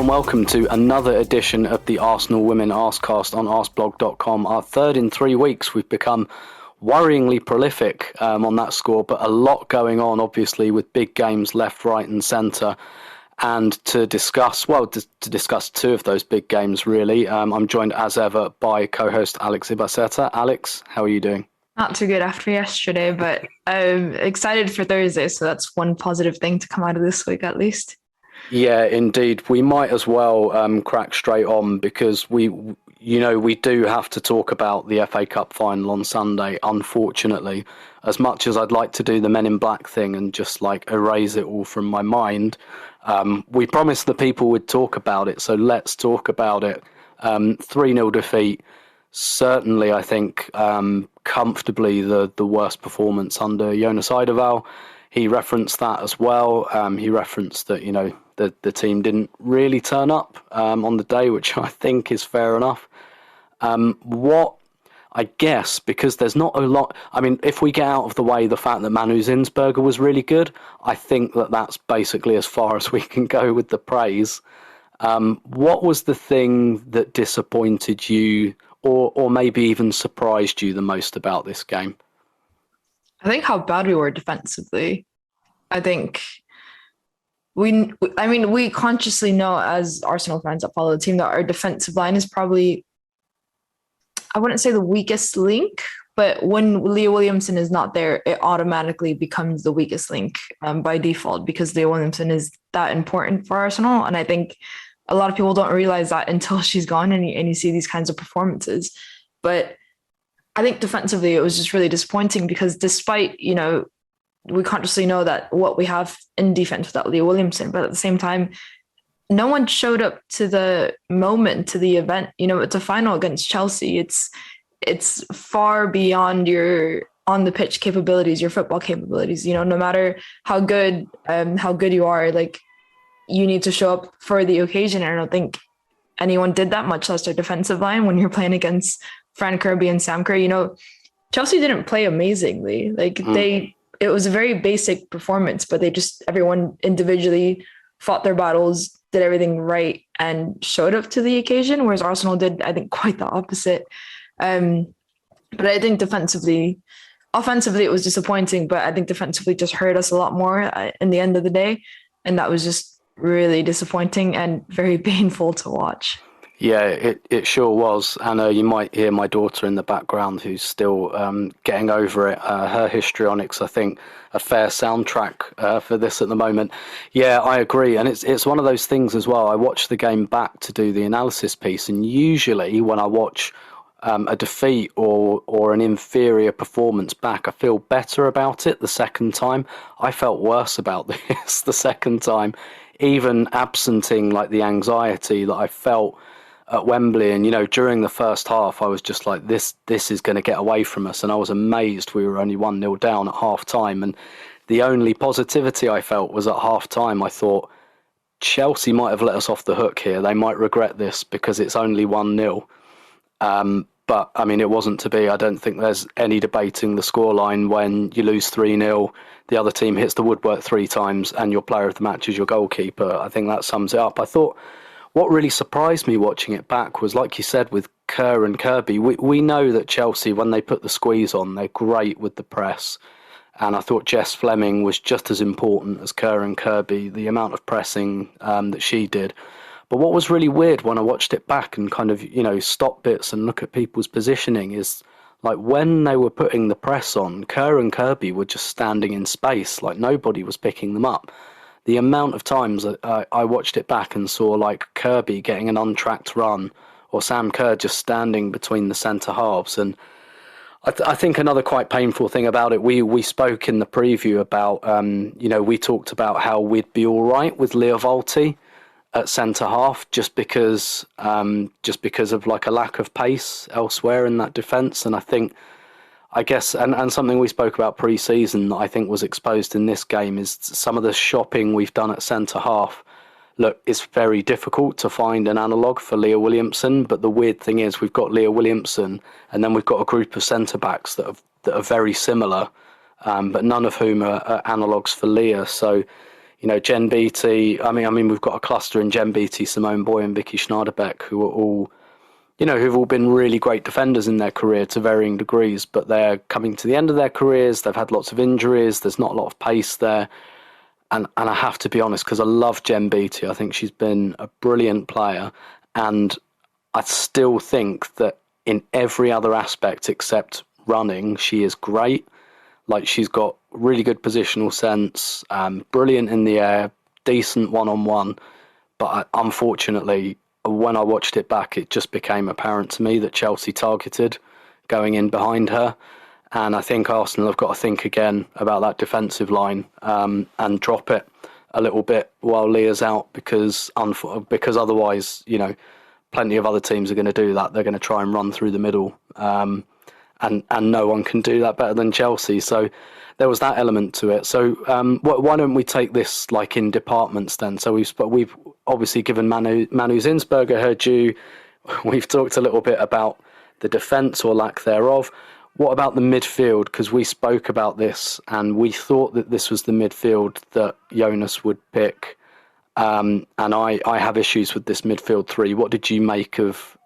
welcome to another edition of the Arsenal Women Arsecast on Arseblog.com. Our third in 3 weeks. We've become worryingly prolific on that score, but a lot going on, obviously, with big games left, right and centre. And to discuss two of those big games, really, I'm joined as ever by co-host Alex Ibaceta. Alex, how are you doing? Not too good after yesterday, but I'm excited for Thursday, so that's one positive thing to come out of this week at least. Yeah, indeed. We might as well crack straight on because we do have to talk about the FA Cup final on Sunday, unfortunately. As much as I'd like to do the Men in Black thing and just erase it all from my mind, we promised the people would talk about it, so let's talk about it. 3-0 defeat. Certainly, I think, comfortably the worst performance under Jonas Eidevall. He referenced that as well. He referenced that, the team didn't really turn up on the day, which I think is fair enough. I guess, because there's not a lot... I mean, if we get out of the way the fact that Manu Zinsberger was really good, I think that's basically as far as we can go with the praise. What was the thing that disappointed you or maybe even surprised you the most about this game? I think how bad we were defensively. I think we consciously know as Arsenal fans that follow the team that our defensive line is probably, I wouldn't say the weakest link, but when Leah Williamson is not there, it automatically becomes the weakest link by default because Leah Williamson is that important for Arsenal. And I think a lot of people don't realize that until she's gone and you see these kinds of performances. But I think defensively, it was just really disappointing because despite, we consciously know that what we have in defense without Leah Williamson, but at the same time, no one showed up to the moment, to the event. It's a final against Chelsea. It's far beyond your on the pitch capabilities, your football capabilities. No matter how good you are, you need to show up for the occasion. And I don't think anyone did that, much less their defensive line when you're playing against Fran Kirby and Sam Kerr. Chelsea didn't play amazingly. It was a very basic performance, but everyone individually fought their battles, did everything right, and showed up to the occasion, whereas Arsenal did, I think, quite the opposite. But I think offensively, it was disappointing, but I think defensively just hurt us a lot more in the end of the day. And that was just really disappointing and very painful to watch. Yeah, it sure was. And you might hear my daughter in the background who's still getting over it. Her histrionics, I think, a fair soundtrack for this at the moment. Yeah, I agree. And it's one of those things as well. I watched the game back to do the analysis piece. And usually when I watch a defeat or an inferior performance back, I feel better about it the second time. I felt worse about this the second time, even absenting the anxiety that I felt at Wembley. And during the first half I was just like, this is going to get away from us, and I was amazed we were only 1-0 down at half time. And the only positivity I felt was at half time I thought Chelsea might have let us off the hook here. They might regret this because it's only 1-0. But I mean, it wasn't to be. I don't think there's any debating the scoreline when you lose 3-0, the other team hits the woodwork 3 times and your player of the match is your goalkeeper. I think that sums it up. I thought what really surprised me watching it back was, like you said, with Kerr and Kirby, we know that Chelsea, when they put the squeeze on, they're great with the press. And I thought Jess Fleming was just as important as Kerr and Kirby, the amount of pressing that she did. But what was really weird when I watched it back and kind of, stop bits and look at people's positioning is, when they were putting the press on, Kerr and Kirby were just standing in space, nobody was picking them up. The amount of times I watched it back and saw Kirby getting an untracked run or Sam Kerr just standing between the centre halves. And I think another quite painful thing about it, we spoke in the preview about, we talked about how we'd be all right with Leah Volti at centre half just because of a lack of pace elsewhere in that defence. And I guess, and something we spoke about pre-season that I think was exposed in this game is some of the shopping we've done at centre half. Look, it's very difficult to find an analogue for Leah Williamson, but the weird thing is we've got Leah Williamson and then we've got a group of centre-backs that are very similar, but none of whom are analogues for Leah. So, Jen Beattie. I mean, we've got a cluster in Jen Beattie, Simone Boy, and Vicky Schneiderbeck, who are all, who've all been really great defenders in their career to varying degrees, but they're coming to the end of their careers. They've had lots of injuries. There's not a lot of pace there. And I have to be honest, because I love Jen Beattie. I think she's been a brilliant player. And I still think that in every other aspect except running, she is great. Like, she's got really good positional sense, brilliant in the air, decent one-on-one. But unfortunately, when I watched it back, it just became apparent to me that Chelsea targeted going in behind her. And I think Arsenal have got to think again about that defensive line, and drop it a little bit while Leah's out, because otherwise, plenty of other teams are going to do that. They're going to try and run through the middle, and no one can do that better than Chelsea. So there was that element to it. So why don't we take this like in departments then? So we've obviously given Manu Zinsberger her due. We've talked a little bit about the defence or lack thereof. What about the midfield? Because we spoke about this and we thought that this was the midfield that Jonas would pick. And I have issues with this midfield three. What did you make of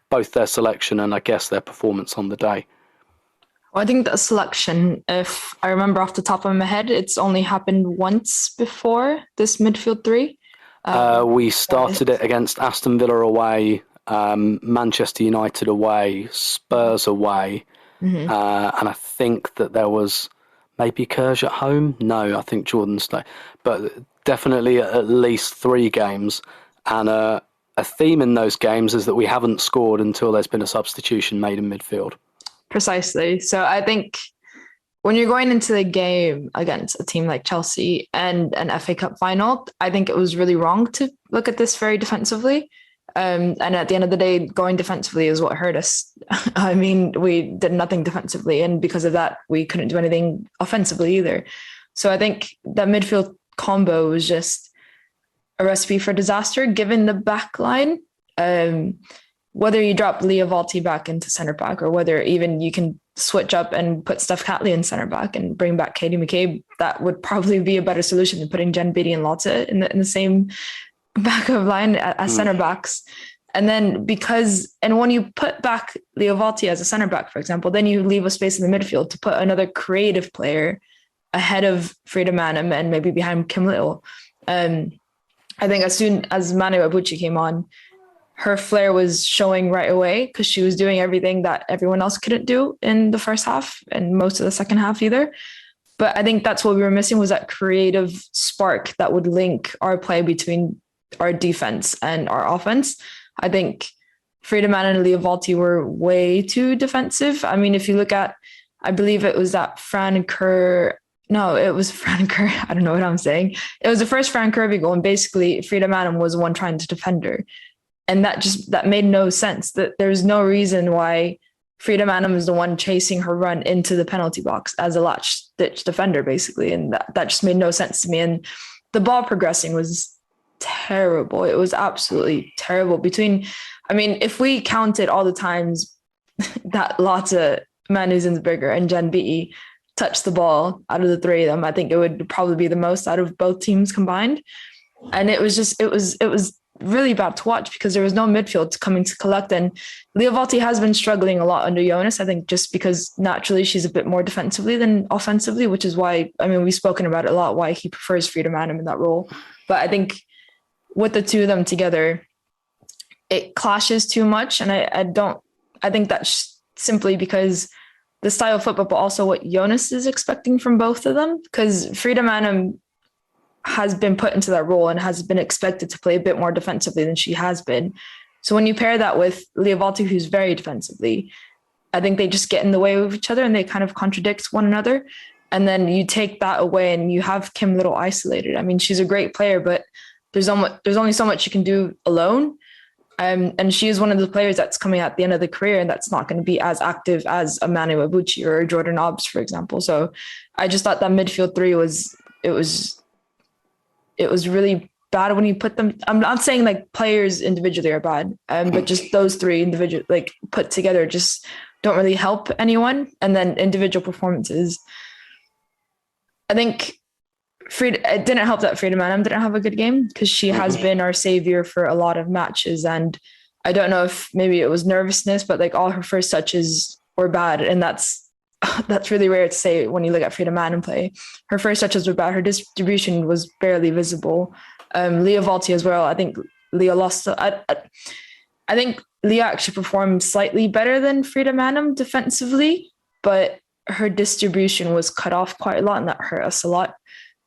both their selection and I guess their performance on the day? Well, I think the selection, if I remember off the top of my head, it's only happened once before, this midfield three. We started it against Aston Villa away, Manchester United away, Spurs away. Mm-hmm. And I think that there was maybe Kersh at home. No, I think Jordan stayed. But definitely at least 3 games. And a theme in those games is that we haven't scored until there's been a substitution made in midfield. Precisely. So I think when you're going into the game against a team like Chelsea and an FA Cup final, I think it was really wrong to look at this very defensively. And at the end of the day, going defensively is what hurt us. I mean, we did nothing defensively, and because of that, we couldn't do anything offensively either. So I think that midfield combo was just a recipe for disaster, given the back line. Whether you drop Leah Valti back into centre back, or whether even you can switch up and put Steph Catley in centre back and bring back Katie McCabe, that would probably be a better solution than putting Jen Beattie and Lotte in the same backup line as centre backs. And then when you put back Leah Valti as a centre back, for example, then you leave a space in the midfield to put another creative player ahead of Frida Manum and maybe behind Kim Little. I think as soon as Manu Abuchi came on, her flair was showing right away, because she was doing everything that everyone else couldn't do in the first half and most of the second half either. But I think that's what we were missing, was that creative spark that would link our play between our defense and our offense. I think Frida Manum and Leah Valti were way too defensive. I mean, if you look at, I believe it was that Fran Kerr. No, it was Fran Kerr. I don't know what I'm saying. It was the first Fran Kirby goal, and basically Frida Manum was the one trying to defend her. And that made no sense. That there's no reason why Frida Manum is the one chasing her run into the penalty box as a last-ditch defender, basically. And that just made no sense to me. And the ball progressing was terrible. It was absolutely terrible. If we counted all the times that Lotte, Manu Zinsberger, and Jen Beattie touched the ball out of the 3 of them, I think it would probably be the most out of both teams combined. And it was really bad to watch, because there was no midfield coming to collect. And Leah Valti has been struggling a lot under Jonas, I think, just because naturally she's a bit more defensively than offensively, which is why, we've spoken about it a lot, why he prefers Frida Manum in that role. But I think with the 2 of them together, it clashes too much. And I think that's simply because the style of football, but also what Jonas is expecting from both of them, because Frida Manum has been put into that role and has been expected to play a bit more defensively than she has been. So when you pair that with Leah Valti, who's very defensively, I think they just get in the way of each other and they kind of contradict one another. And then you take that away and you have Kim Little isolated. I mean, she's a great player, but there's only so much she can do alone. And she is one of the players that's coming at the end of the career, and that's not going to be as active as a Manu Abuchi or Jordan Nobbs, for example. So I just thought that midfield 3 it was really bad when you put them. I'm not saying like players individually are bad, but just those 3 individual, like put together, just don't really help anyone. And then individual performances, I think It didn't help that Frida Manham didn't have a good game because she has been our savior for a lot of matches. And I don't know if maybe it was nervousness, but like all her first touches were bad. And that's really rare to say when you look at Frida Manham play. Her first touches were bad. Her distribution was barely visible. Leah Valti as well. I think Leah lost. I think Leah actually performed slightly better than Frida Manham defensively, but her distribution was cut off quite a lot, and that hurt us a lot.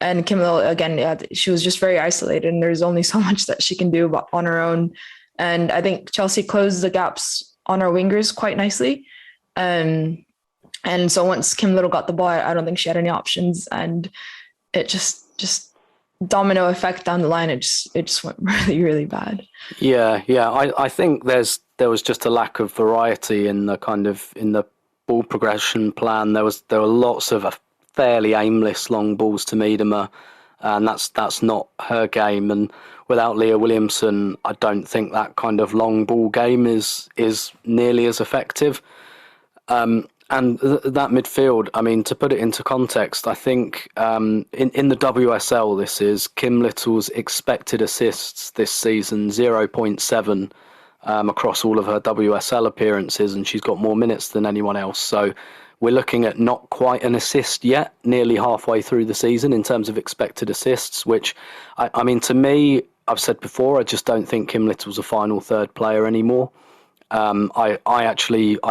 And Kim Little, again, yeah, she was just very isolated, and there's only so much that she can do on her own. And I think Chelsea closed the gaps on our wingers quite nicely. And so once Kim Little got the ball, I don't think she had any options, and it just domino effect down the line. It just went really, really bad. Yeah. I think there was just a lack of variety in the ball progression plan. There were lots of fairly aimless long balls to Miedema, and that's not her game. And without Leah Williamson, I don't think that kind of long ball game is nearly as effective. And that midfield, I mean, to put it into context, I think in the WSL, this is Kim Little's expected assists this season, 0.7 across all of her WSL appearances, and she's got more minutes than anyone else. So we're looking at not quite an assist yet, nearly halfway through the season in terms of expected assists, which, I mean, to me, I've said before, I just don't think Kim Little's a final third player anymore. I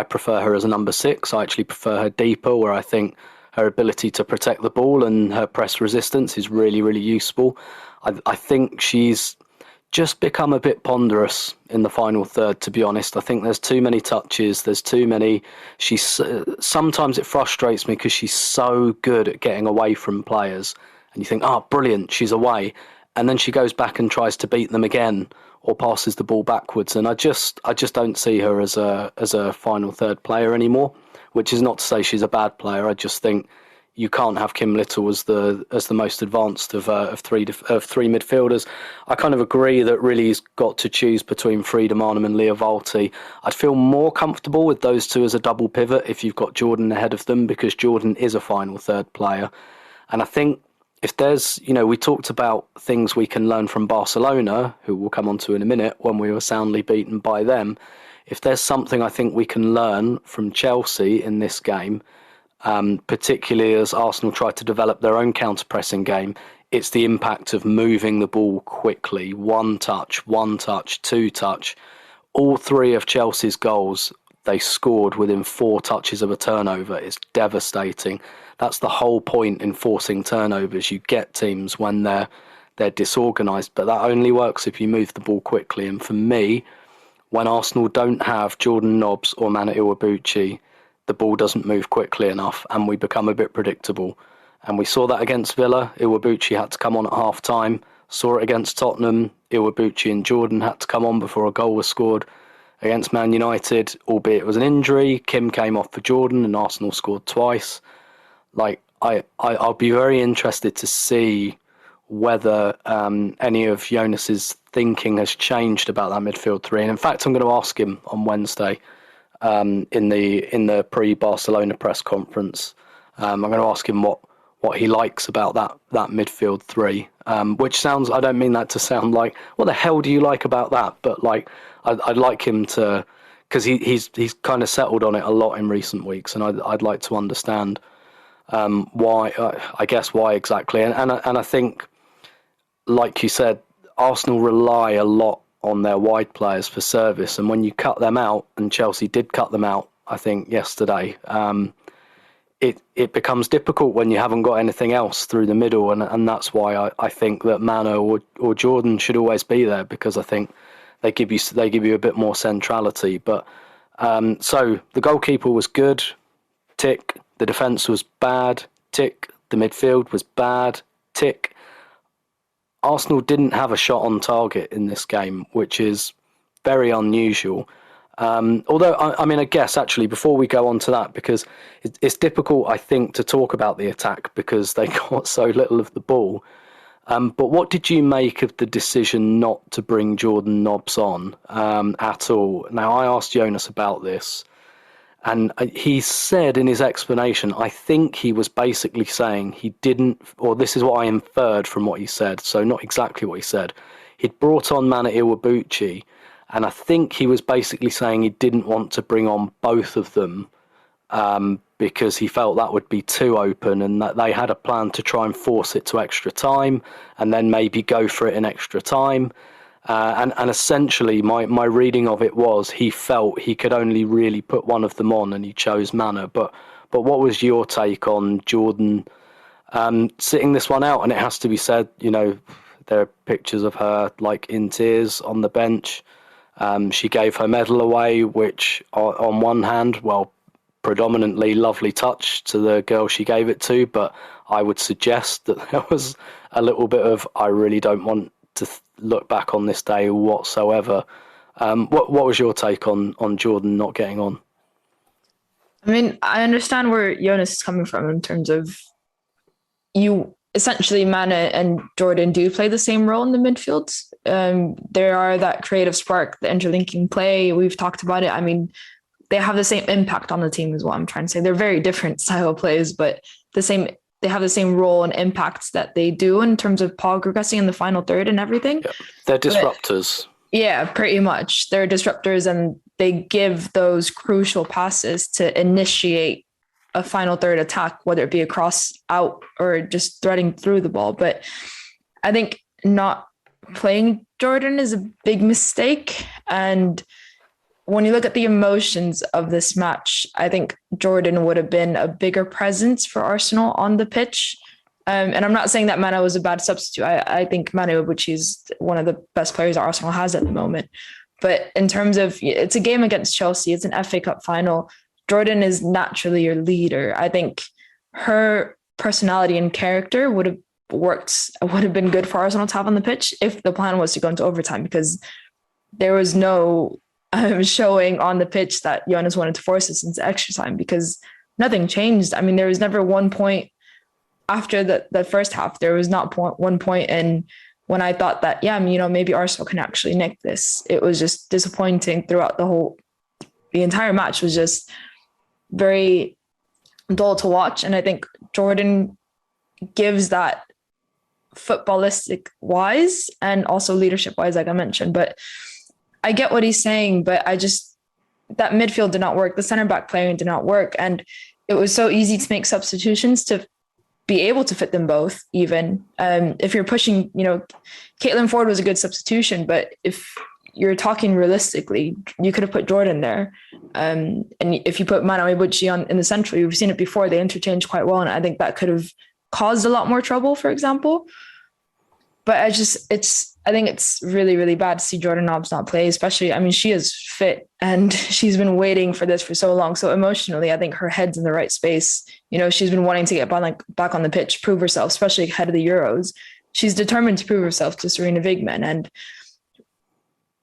prefer her as a number 6. I actually prefer her deeper, where I think her ability to protect the ball and her press resistance is really, really useful. I think she's just become a bit ponderous in the final third, to be honest. I think there's too many touches. There's too many. Sometimes it frustrates me because she's so good at getting away from players. And you think, oh, brilliant, she's away. And then she goes back and tries to beat them again, or passes the ball backwards, and I just don't see her as a final third player anymore. Which is not to say she's a bad player. I just think you can't have Kim Little as the most advanced of three midfielders. I kind of agree that really he's got to choose between Frida Manham and Leah Valti. I'd feel more comfortable with those two as a double pivot if you've got Jordan ahead of them, because Jordan is a final third player, and I think. If there's, we talked about things we can learn from Barcelona, who we'll come on to in a minute, when we were soundly beaten by them. If there's something I think we can learn from Chelsea in this game, particularly as Arsenal tried to develop their own counter-pressing game, it's the impact of moving the ball quickly. One touch, two touch. All three of Chelsea's goals, they scored within 4 touches of a turnover. It's devastating. That's the whole point in forcing turnovers. You get teams when they're disorganised, but that only works if you move the ball quickly. And for me, when Arsenal don't have Jordan Nobbs or Mana Iwabuchi, the ball doesn't move quickly enough, and we become a bit predictable. And we saw that against Villa. Iwabuchi had to come on at half-time. Saw it against Tottenham. Iwabuchi and Jordan had to come on before a goal was scored. Against Man United, albeit it was an injury, Kim came off for Jordan and Arsenal scored twice. I'll be very interested to see whether any of Jonas's thinking has changed about that midfield three. And in fact, I'm going to ask him on Wednesday in the pre-Barcelona press conference. I'm going to ask him what he likes about that midfield three, which sounds, I don't mean that to sound like, what the hell do you like about that? But I'd like him to, because he's kind of settled on it a lot in recent weeks, and I'd like to understand why, I guess why exactly. And I think, like you said, Arsenal rely a lot on their wide players for service, and when you cut them out, and Chelsea did cut them out, I think yesterday, it becomes difficult when you haven't got anything else through the middle, and that's why I think that Mano or Jordan should always be there, because I think they give you a bit more centrality. But so the goalkeeper was good, tick. The defence was bad, tick. The midfield was bad, tick. Arsenal didn't have a shot on target in this game, which is very unusual. Although, I guess, actually, before we go on to that, because it's difficult, I think, to talk about the attack because they got so little of the ball. But what did you make of the decision not to bring Jordan Nobbs on at all? Now, I asked Jonas about this, And he said in his explanation, I think he was basically saying he didn't, or this is what I inferred from what he said, so not exactly what he said. He'd brought on Mana Iwabuchi, and I think he was basically saying he didn't want to bring on both of them because he felt that would be too open, and that they had a plan to try and force it to extra time and then maybe go for it in extra time. And essentially, my reading of it was he felt he could only really put one of them on, and he chose Mana. But what was your take on Jordan sitting this one out? And it has to be said, there are pictures of her like in tears on the bench. She gave her medal away, which on one hand, well, predominantly lovely touch to the girl she gave it to, but I would suggest that there was a little bit of I really don't want to look back on this day whatsoever. What was your take on Jordan not getting on? I mean, I understand where Jonas is coming from in terms of essentially Mana and Jordan do play the same role in the midfield. There are that creative spark, the interlinking play. We've talked about it. I mean, they have the same impact on the team is what I'm trying to say. They're very different style of plays, but they have the same role and impacts that they do in terms of progressing in the final third and everything. Yeah. They're disruptors. Yeah, pretty much. They're disruptors, and they give those crucial passes to initiate a final third attack, whether it be a cross out or just threading through the ball. But I think not playing Jordan is a big mistake. And when you look at the emotions of this match, I think Jordan would have been a bigger presence for Arsenal on the pitch. And I'm not saying that Mana was a bad substitute. I think Mana Iwabuchi is one of the best players Arsenal has at the moment. But in terms of, it's a game against Chelsea, it's an FA Cup final. Jordan is naturally your leader. I think her personality and character would have been good for Arsenal to have on the pitch if the plan was to go into overtime, because there was no showing on the pitch that Jonas wanted to force us into extra time, because nothing changed. I mean, there was never one point after the first half. There was not one point in when I thought that, maybe Arsenal can actually nick this. It was just disappointing throughout the entire match was just very dull to watch. And I think Jordan gives that footballistic wise and also leadership wise, like I mentioned. But I get what he's saying, but that midfield did not work. The center back playing did not work. And it was so easy to make substitutions to be able to fit them both even. If you're pushing, Caitlin Ford was a good substitution, but if you're talking realistically, you could have put Jordan there. And if you put Mana Iwabuchi in the central, you've seen it before, they interchange quite well. And I think that could have caused a lot more trouble, for example. But I think it's really, really bad to see Jordan Nobbs not play, especially, I mean, she is fit and she's been waiting for this for so long. So emotionally, I think her head's in the right space. She's been wanting to get back on the pitch, prove herself, especially ahead of the Euros. She's determined to prove herself to Serena Wigman. And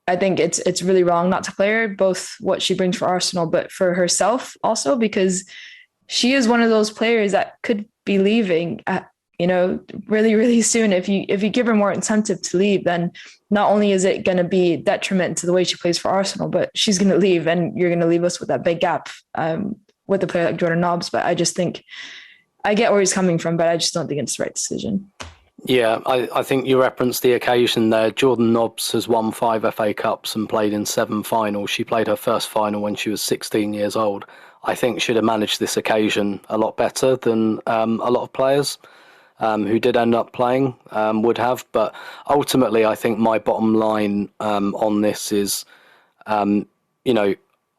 I think it's really wrong not to play her, both what she brings for Arsenal, but for herself also, because she is one of those players that could be leaving at, really, really soon. If you give her more incentive to leave, then not only is it going to be detriment to the way she plays for Arsenal, but she's going to leave and you're going to leave us with that big gap with a player like Jordan Nobbs. But I just think I get where he's coming from, but I just don't think it's the right decision. Yeah, I think you referenced the occasion there. Jordan Nobbs has won 5 FA Cups and played in 7 finals. She played her first final when she was 16 years old. I think she'd have managed this occasion a lot better than a lot of players who did end up playing would have. But ultimately, I think my bottom line on this is, I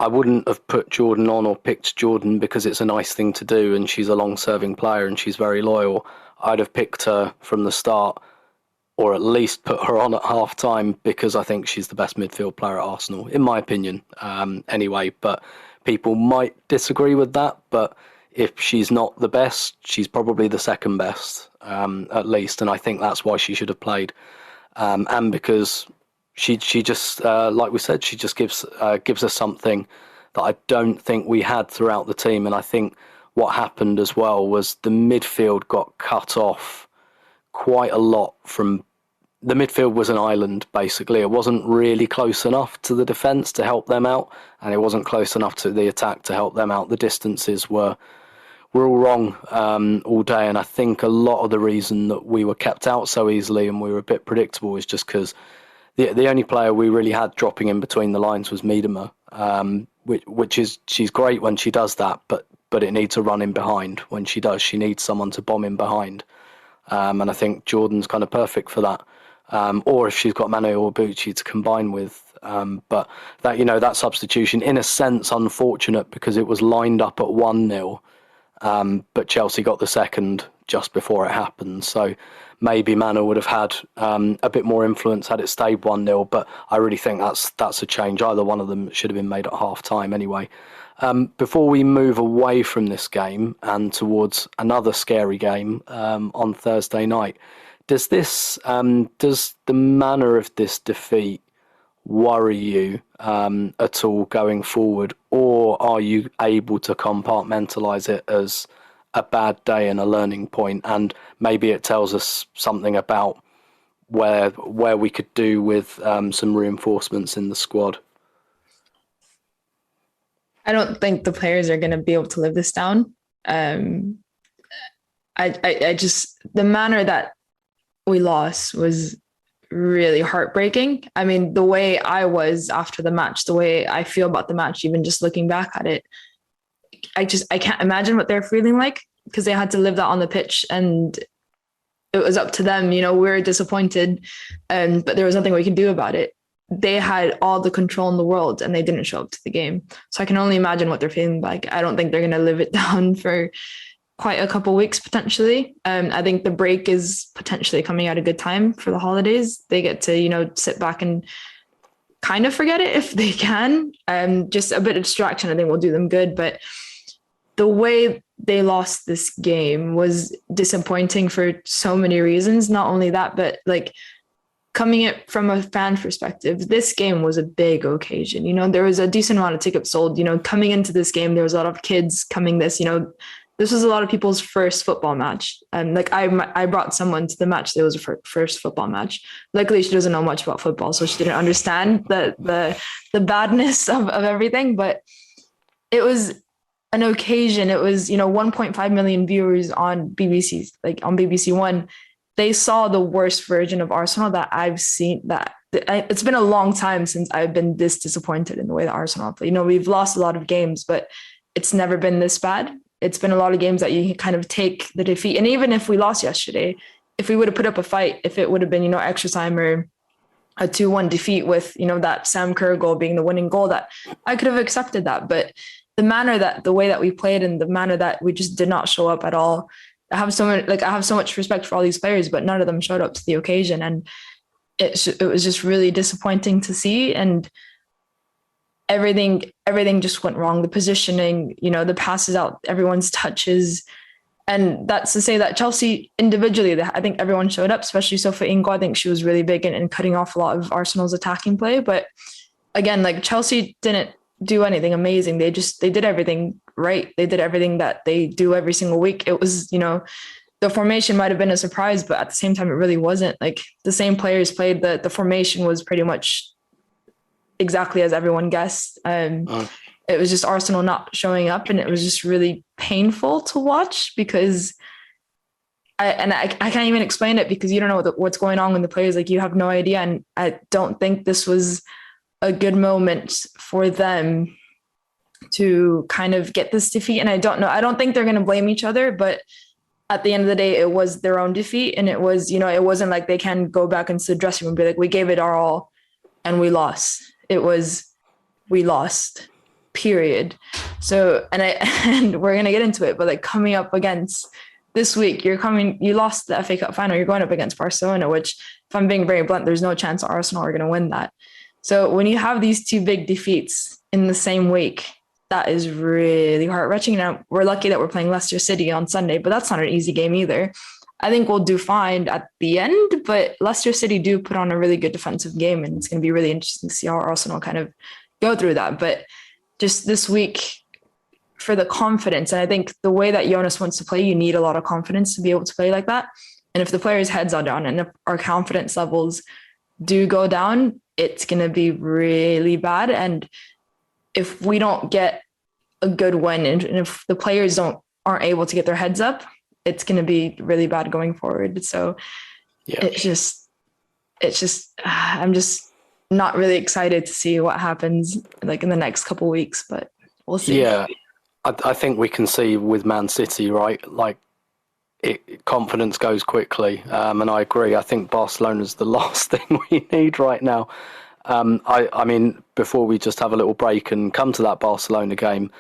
wouldn't have put Jordan on or picked Jordan because it's a nice thing to do and she's a long-serving player and she's very loyal. I'd have picked her from the start, or at least put her on at half-time, because I think she's the best midfield player at Arsenal, in my opinion, anyway. But people might disagree with that, but if she's not the best, she's probably the second best, at least, and I think that's why she should have played. And because she just, like we said, she just gives us something that I don't think we had throughout the team, and I think what happened as well was the midfield got cut off quite a lot from the midfield was an island, basically. It wasn't really close enough to the defence to help them out, and it wasn't close enough to the attack to help them out. The distances were all wrong all day, and I think a lot of the reason that we were kept out so easily and we were a bit predictable is just because the only player we really had dropping in between the lines was Miedema, which is, she's great when she does that, but it needs a run in behind. When she does, she needs someone to bomb in behind. And I think Jordan's kind of perfect for that. Or if she's got Mane or Bucci to combine with. But that, that substitution, in a sense, unfortunate because it was lined up at 1-0. But Chelsea got the second just before it happened. So maybe Mane would have had a bit more influence had it stayed 1-0. But I really think that's a change. Either one of them should have been made at half time anyway. Before we move away from this game and towards another scary game on Thursday night, does the manner of this defeat worry you at all going forward, or are you able to compartmentalise it as a bad day and a learning point, and maybe it tells us something about where we could do with some reinforcements in the squad? I don't think the players are going to be able to live this down. I just, the manner that we lost was really heartbreaking. I mean, the way I was after the match, the way I feel about the match, even just looking back at it, I can't imagine what they're feeling like, because they had to live that on the pitch, and it was up to them. We were disappointed, but there was nothing we could do about it. They had all the control in the world and they didn't show up to the game. So I can only imagine what they're feeling like. I don't think they're going to live it down for quite a couple of weeks, potentially. I think the break is potentially coming at a good time for the holidays. They get to, sit back and kind of forget it if they can. Just a bit of distraction, I think, will do them good. But the way they lost this game was disappointing for so many reasons. Not only that, but coming it from a fan perspective, this game was a big occasion. There was a decent amount of tickets sold. Coming into this game, there was a lot of kids coming this was a lot of people's first football match. And I brought someone to the match that was her first football match. Luckily, she doesn't know much about football, so she didn't understand the badness of everything. But it was an occasion. It was, 1.5 million viewers on BBC, on BBC One. They saw the worst version of Arsenal that I've seen. It's been a long time since I've been this disappointed in the way that Arsenal play. We've lost a lot of games, but it's never been this bad. It's been a lot of games that you kind of take the defeat. And even if we lost yesterday, if we would have put up a fight, if it would have been, extra time or a 2-1 defeat with, that Sam Kerr goal being the winning goal, that I could have accepted that. But the way that we played and the manner that we just did not show up at all, I have so much respect for all these players, but none of them showed up to the occasion. And it was just really disappointing to see. And everything just went wrong. The positioning, the passes out, everyone's touches. And that's to say that Chelsea individually, I think everyone showed up, especially Sophie Ingo. I think she was really big in cutting off a lot of Arsenal's attacking play. But again, Chelsea didn't do anything amazing. They did everything right. They did everything that they do every single week. It was, the formation might have been a surprise, but at the same time, it really wasn't. The same players played. The formation was pretty much exactly as everyone guessed. It was just Arsenal not showing up, and it was just really painful to watch because I can't even explain it, because you don't know what's going on with the players. You have no idea. And I don't think this was a good moment for them to kind of get this defeat. And I don't know. I don't think they're going to blame each other, but at the end of the day, it was their own defeat. And it was, it wasn't like they can go back into the dressing room and be like, we gave it our all and we lost. It was, we lost, period. So, and we're going to get into it, but coming up against this week, you lost the FA Cup final. You're going up against Barcelona, which, if I'm being very blunt, there's no chance Arsenal are going to win that. So when you have these two big defeats in the same week, that is really heart-wrenching. Now, we're lucky that we're playing Leicester City on Sunday, but that's not an easy game either. I think we'll do fine at the end, but Leicester City do put on a really good defensive game, and it's going to be really interesting to see how Arsenal kind of go through that. But just this week, for the confidence, and I think the way that Jonas wants to play, you need a lot of confidence to be able to play like that. And if the players' heads are down and if our confidence levels do go down, it's going to be really bad. And if we don't get a good win, and if the players aren't able to get their heads up, it's going to be really bad going forward. So it's just I'm just not really excited to see what happens like in the next couple of weeks, but we'll see. Yeah, I think we can see with Man City, right? Like, confidence goes quickly, and I agree. I think Barcelona's the last thing we need right now. I mean, before we just have a little break and come to that Barcelona game,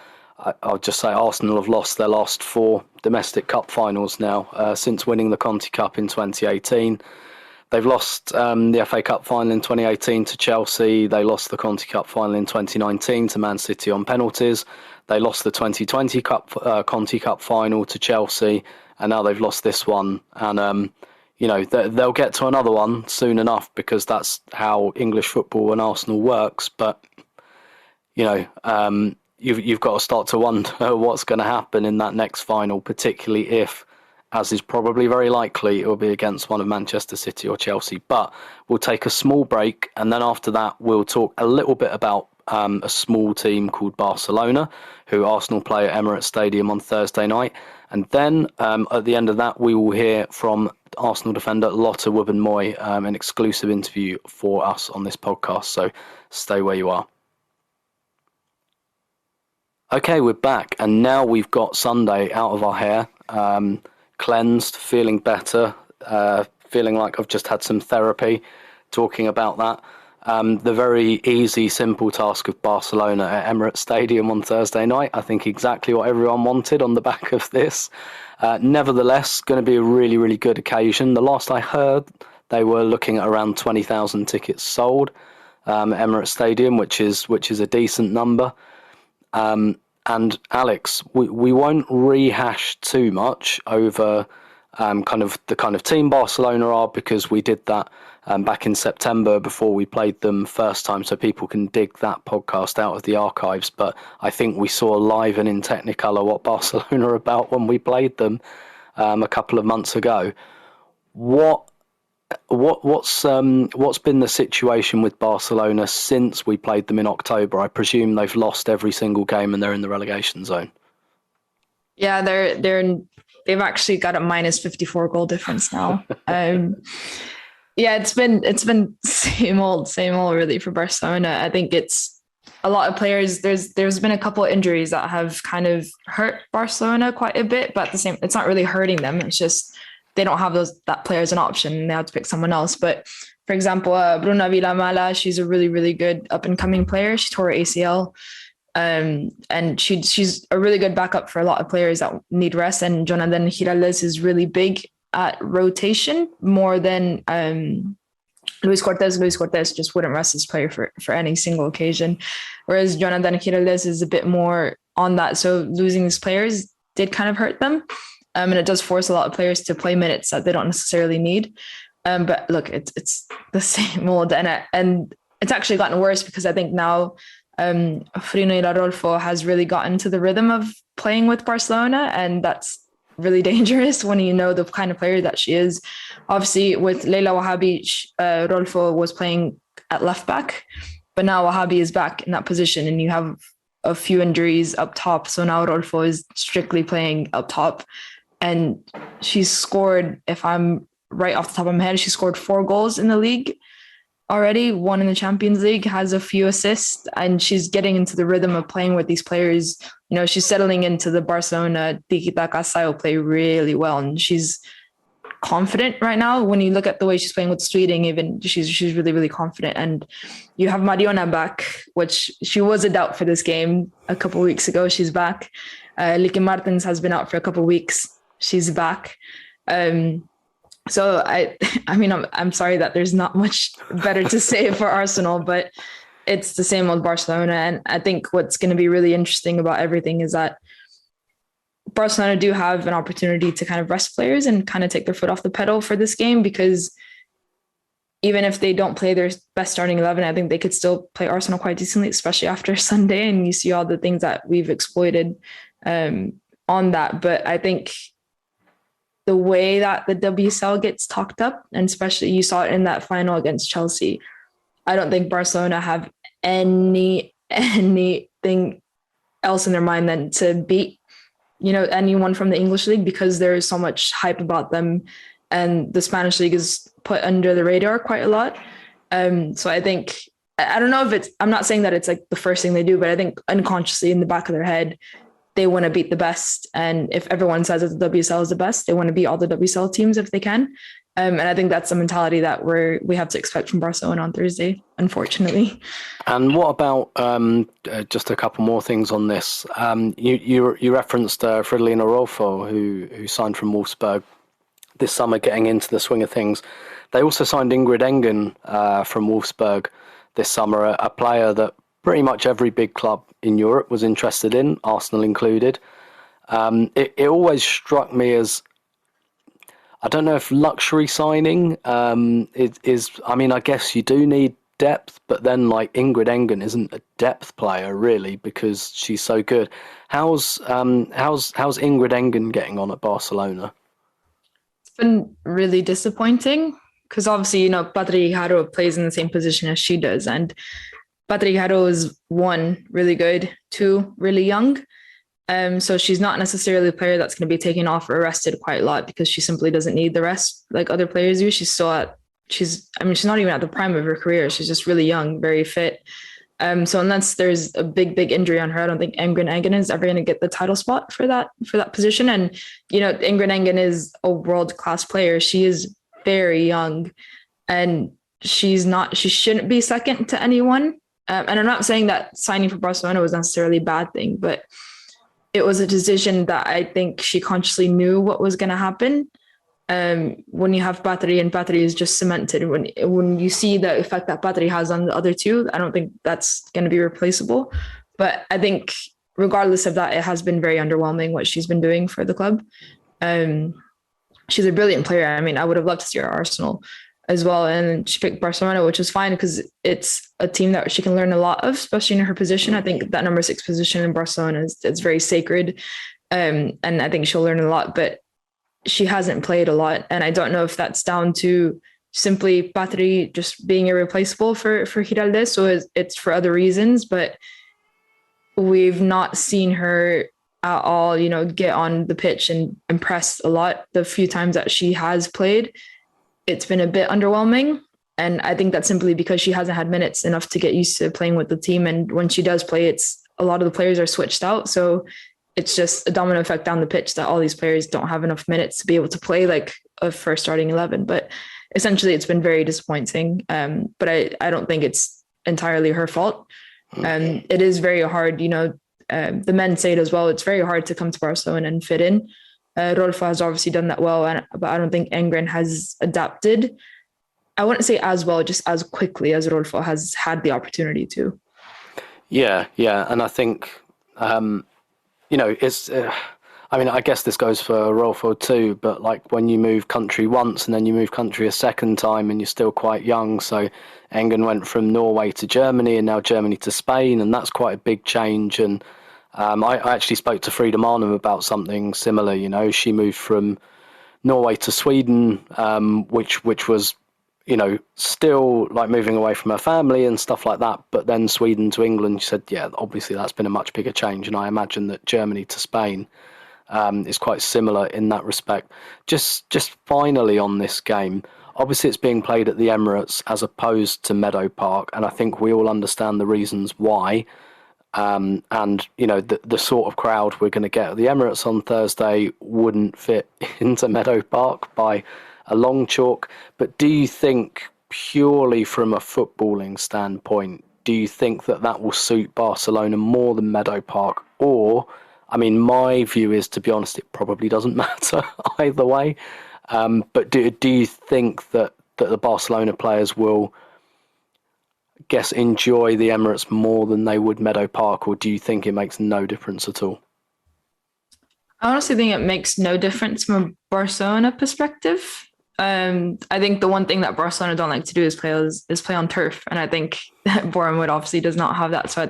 I'll just say Arsenal have lost their last 4 domestic cup finals now since winning the Conti Cup in 2018. They've lost the FA Cup final in 2018 to Chelsea. They lost the Conti Cup final in 2019 to Man City on penalties. They lost the 2020 Conti Cup final to Chelsea, and now they've lost this one. And they'll get to another one soon enough, because that's how English football and Arsenal works. But you've got to start to wonder what's going to happen in that next final, particularly if, as is probably very likely, it will be against one of Manchester City or Chelsea. But we'll take a small break, and then after that we'll talk a little bit about a small team called Barcelona, who Arsenal play at Emirates Stadium on Thursday night. And then at the end of that, we will hear from Arsenal defender Lotte Wubben-Moy, an exclusive interview for us on this podcast. So stay where you are. Okay, we're back, and now we've got Sunday out of our hair, cleansed, feeling better, feeling like I've just had some therapy, talking about that. The very easy, simple task of Barcelona at Emirates Stadium on Thursday night. I think exactly what everyone wanted on the back of this. Nevertheless, going to be a really, really good occasion. The last I heard, they were looking at around 20,000 tickets sold at Emirates Stadium, which is a decent number. And Alex, we won't rehash too much over the kind of team Barcelona are, because we did that back in September before we played them first time, so people can dig that podcast out of the archives. But I think we saw live and in Technicolor what Barcelona are about when we played them a couple of months ago. What's been the situation with Barcelona since we played them in October? I presume they've lost every single game and they're in the relegation zone. Yeah, they've actually got a minus 54 goal difference now. Yeah, it's been same old really for Barcelona. I think it's a lot of players. There's been a couple of injuries that have kind of hurt Barcelona quite a bit, but at the same, it's not really hurting them. It's just they don't have that player as an option, and they have to pick someone else. But for example, Bruna Vilamala, she's a really, really good up and coming player. She tore her ACL. And she's a really good backup for a lot of players that need rest. And Jonathan Giraldez is really big at rotation more than Luis Cortez. Luis Cortez just wouldn't rest his player for any single occasion, whereas Jonathan Giraldez is a bit more on that. So losing these players did kind of hurt them, and it does force a lot of players to play minutes that they don't necessarily need. But look, it's the same old, and it's actually gotten worse, because I think now Frino Rodolfo has really gotten to the rhythm of playing with Barcelona, and that's really dangerous when you know the kind of player that she is. Obviously, with Leila Wahabi, Rodolfo was playing at left back, but now Wahabi is back in that position, and you have a few injuries up top. So now Rodolfo is strictly playing up top, and she's scored, if I'm right off the top of my head, she scored 4 goals in the league already, 1 in the Champions League, has a few assists, and she's getting into the rhythm of playing with these players. You know, she's settling into the Barcelona tiki-taka style play really well, and she's confident right now. When you look at the way she's playing with Sweeting, even she's really, really confident. And you have Mariona back, which she was a doubt for this game a couple of weeks ago. She's back. Lieke Martens has been out for a couple of weeks. She's back. So I mean, I'm sorry that there's not much better to say for Arsenal, but it's the same old Barcelona. And I think what's going to be really interesting about everything is that Barcelona do have an opportunity to kind of rest players and kind of take their foot off the pedal for this game, because even if they don't play their best starting 11, I think they could still play Arsenal quite decently, especially after Sunday. And you see all the things that we've exploited on that. But I think the way that the WSL gets talked up, and especially you saw it in that final against Chelsea, I don't think Barcelona have anything else in their mind than to beat, anyone from the English league, because there is so much hype about them, and the Spanish league is put under the radar quite a lot. So I think, I don't know if I'm not saying that it's like the first thing they do, but I think unconsciously in the back of their head, they want to beat the best. And if everyone says that the WSL is the best, they want to beat all the WSL teams if they can. And I think that's the mentality that we have to expect from Barcelona on Thursday, unfortunately. And what about just a couple more things on this? You referenced Fridolina Rolfo, who signed from Wolfsburg this summer, getting into the swing of things. They also signed Ingrid Engen from Wolfsburg this summer, a player that pretty much every big club in Europe was interested in, Arsenal included. It always struck me as, I don't know if luxury signing is, I mean, I guess you do need depth, but then like Ingrid Engen isn't a depth player really, because she's so good. How's Ingrid Engen getting on at Barcelona? It's been really disappointing because obviously, Patri Haro plays in the same position as she does. And Patri Haro is 1, really good, 2, really young. So she's not necessarily a player that's going to be taken off or arrested quite a lot, because she simply doesn't need the rest like other players do. She's not even at the prime of her career. She's just really young, very fit. So unless there's a big injury on her, I don't think Ingrid Engen is ever going to get the title spot for that position. And, Ingrid Engen is a world-class player. She is very young, and she shouldn't be second to anyone. And I'm not saying that signing for Barcelona was necessarily a bad thing, but it was a decision that I think she consciously knew what was going to happen. When you have Patri, and Patri is just cemented, when you see the effect that Patri has on the other two, I don't think that's going to be replaceable. But I think regardless of that, it has been very underwhelming what she's been doing for the club. She's a brilliant player. I mean, I would have loved to see her at Arsenal as well. And she picked Barcelona, which is fine because it's a team that she can learn a lot of, especially in her position. I think that number 6 position in Barcelona it's very sacred. And I think she'll learn a lot, but she hasn't played a lot. And I don't know if that's down to simply Patri just being irreplaceable for Giraldez, or it's for other reasons, but we've not seen her at all, get on the pitch and impress a lot. The few times that she has played, it's been a bit underwhelming. And I think that's simply because she hasn't had minutes enough to get used to playing with the team. And when she does play, it's a lot of the players are switched out. So it's just a domino effect down the pitch that all these players don't have enough minutes to be able to play like a first starting 11. But essentially it's been very disappointing. But I don't think it's entirely her fault. It is very hard, the men say it as well. It's very hard to come to Barcelona and fit in. Rolfo has obviously done that well, but I don't think Engren has adapted. I wouldn't say as well, just as quickly as Rolfo has had the opportunity to. Yeah. And I think, it's, I guess this goes for Rolfo too, but like when you move country once and then you move country a second time and you're still quite young. So Engen went from Norway to Germany and now Germany to Spain, and that's quite a big change. And I actually spoke to Frida Marnham about something similar. She moved from Norway to Sweden, which was, still like moving away from her family and stuff like that. But then Sweden to England, she said, yeah, obviously that's been a much bigger change. And I imagine that Germany to Spain is quite similar in that respect. Just finally on this game, obviously it's being played at the Emirates as opposed to Meadow Park. And I think we all understand the reasons why. And, the sort of crowd we're going to get at the Emirates on Thursday wouldn't fit into Meadow Park by a long chalk. But do you think, purely from a footballing standpoint, do you think that will suit Barcelona more than Meadow Park? Or, my view is, to be honest, it probably doesn't matter either way. But do you think that the Barcelona players will, enjoy the Emirates more than they would Meadow Park, or do you think it makes no difference at all? I honestly think it makes no difference from a Barcelona perspective. I think the one thing that Barcelona don't like to do is play on turf, and I think Bournemouth obviously does not have that. So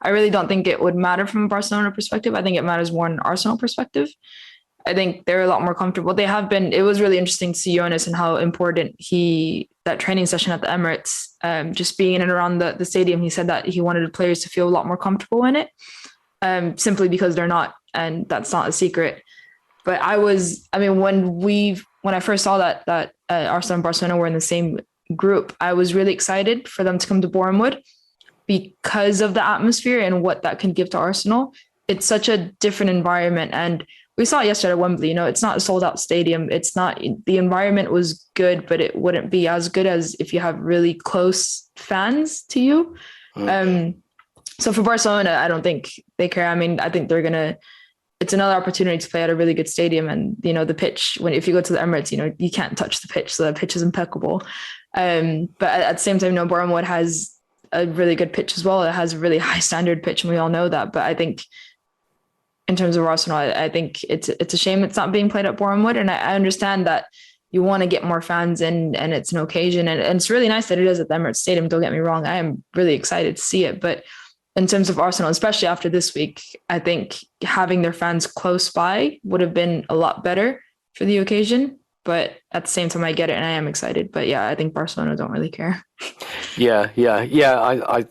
I really don't think it would matter from a Barcelona perspective. I think it matters more in an Arsenal perspective. I think they're a lot more comfortable. They have been. It was really interesting to see Jonas and how important that training session at the Emirates, just being in and around the stadium. He said that he wanted the players to feel a lot more comfortable in it, simply because they're not, and that's not a secret. But when I first saw that Arsenal and Barcelona were in the same group, I was really excited for them to come to Bournemouth because of the atmosphere and what that can give to Arsenal. It's such a different environment, and we saw it yesterday at Wembley. It's not a sold out stadium. It's not, the environment was good, but it wouldn't be as good as if you have really close fans to you. So for Barcelona, I don't think they care. I mean, I think it's another opportunity to play at a really good stadium. And, the pitch, if you go to the Emirates, you can't touch the pitch. So the pitch is impeccable. But at the same time, Bournemouth has a really good pitch as well. It has a really high standard pitch, and we all know that. But I think in terms of Arsenal, I think it's a shame it's not being played at Bournemouth. And I understand that you want to get more fans in, and it's an occasion. And it's really nice that it is at the Emirates Stadium. Don't get me wrong. I am really excited to see it. But in terms of Arsenal, especially after this week, I think having their fans close by would have been a lot better for the occasion. But at the same time, I get it and I am excited. But yeah, I think Barcelona don't really care. Yeah. I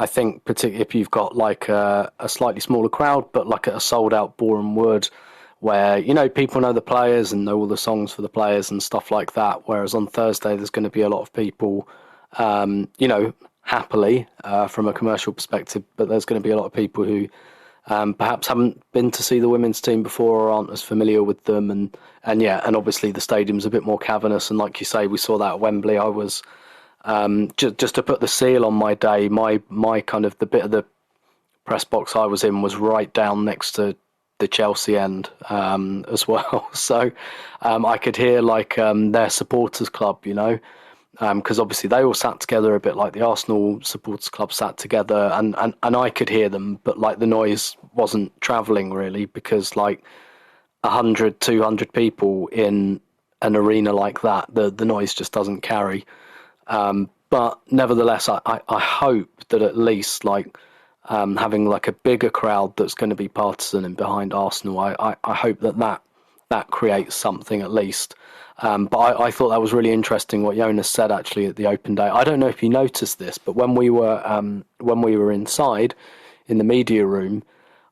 think particularly if you've got like a slightly smaller crowd, but like at a sold out Boreham Wood, where people know the players and know all the songs for the players and stuff like that. Whereas on Thursday, there's going to be a lot of people, happily from a commercial perspective, but there's going to be a lot of people who perhaps haven't been to see the women's team before or aren't as familiar with them, and obviously the stadium's a bit more cavernous, and like you say, we saw that at Wembley. I was just to put the seal on my day, my kind of the bit of the press box I was in was right down next to the Chelsea end as well, so I could hear like their supporters club, because obviously they all sat together a bit like the Arsenal supporters club sat together, and I could hear them, but like the noise wasn't travelling really, because like 100, 200 people in an arena like that, the noise just doesn't carry. But nevertheless, I hope that at least like having like a bigger crowd that's going to be partisan and behind Arsenal, I hope that creates something at least. But I thought that was really interesting what Jonas said actually at the open day. I don't know if you noticed this, but when we were inside in the media room,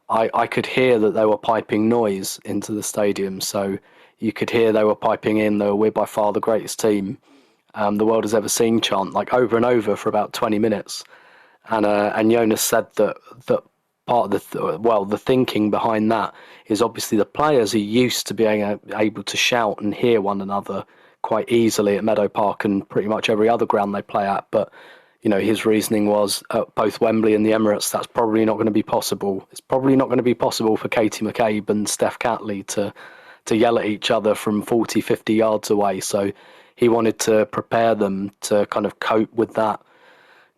I could hear that they were piping noise into the stadium. So you could hear they were piping in the "We're by far the greatest team the world has ever seen" chant, like over and over for about 20 minutes. And Jonas said that part of the thinking behind that is obviously the players are used to being able to shout and hear one another quite easily at Meadow Park and pretty much every other ground they play at. But, his reasoning was at both Wembley and the Emirates, that's probably not going to be possible. It's probably not going to be possible for Katie McCabe and Steph Catley to yell at each other from 40, 50 yards away. So he wanted to prepare them to kind of cope with that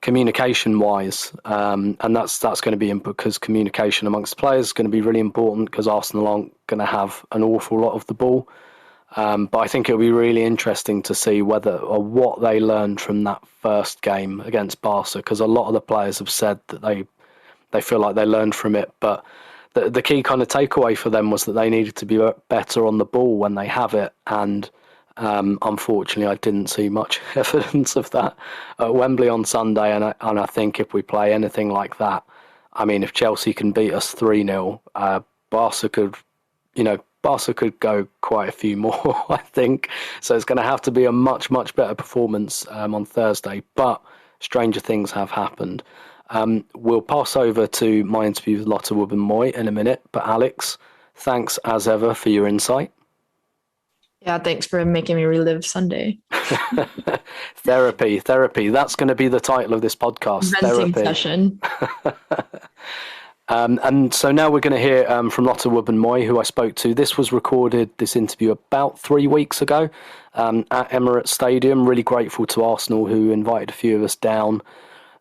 communication wise, and that's going to be because communication amongst players is going to be really important, because Arsenal aren't going to have an awful lot of the ball, but I think it'll be really interesting to see whether or what they learned from that first game against Barca, because a lot of the players have said that they feel like they learned from it, but the key kind of takeaway for them was that they needed to be better on the ball when they have it, and unfortunately, I didn't see much evidence of that at Wembley on Sunday, and I think if we play anything like that, I mean, if Chelsea can beat us 3-0, Barca could go quite a few more, I think. So it's going to have to be a much, much better performance on Thursday, but stranger things have happened. We'll pass over to my interview with Lotte Wubben-Moy in a minute, but Alex, thanks as ever for your insight. Yeah, thanks for making me relive Sunday. Therapy. That's going to be the title of this podcast. Venting Therapy. Session. And so now we're going to hear from Lotte Wubben-Moy, who I spoke to. This interview about 3 weeks ago at Emirates Stadium. Really grateful to Arsenal, who invited a few of us down